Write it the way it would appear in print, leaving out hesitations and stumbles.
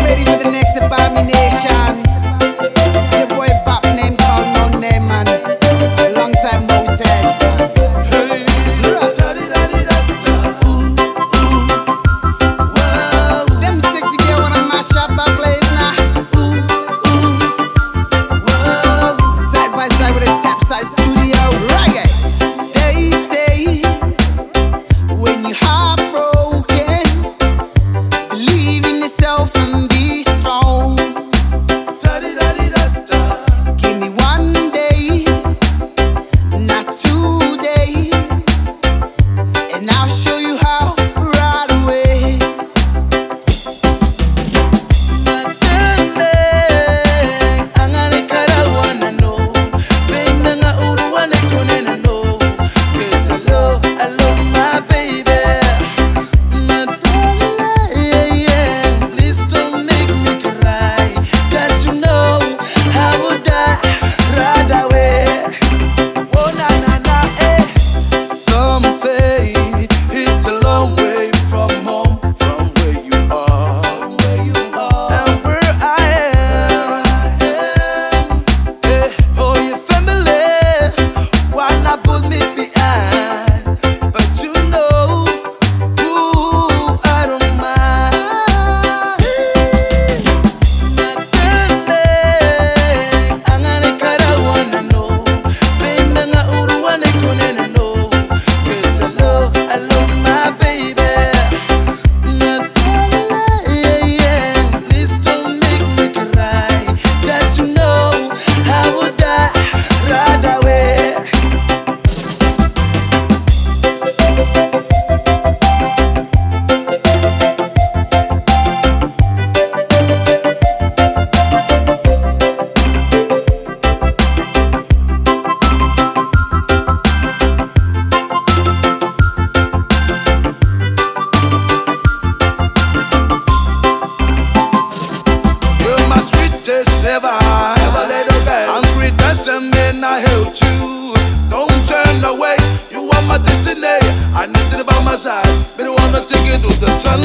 ready for the next abomination. It's your boy Bop name called No Name Man, alongside Moses man. Hey, Them sexy girl wanna mash up that place now. Side by side with a tap side studio reggae. They say when you heartbroken, believe in yourself and be strong. Give me one day, not 2 days, and I'll show you how right away. some say it's a long way from home, from where you are, and where I am. Hey, oh, your family, why not put me behind? But you know, ooh, I don't mind. Wanna know, baby, nga uruwane konene no. 'Cause I love my baby. Please don't make me cry. 'Cause you know I would die right away. You're my sweetest ever, little girl. Hungry doesn't mean I hate you. Don't turn away. You are my destiny. I need it by my side. But I wanna take it to the sun.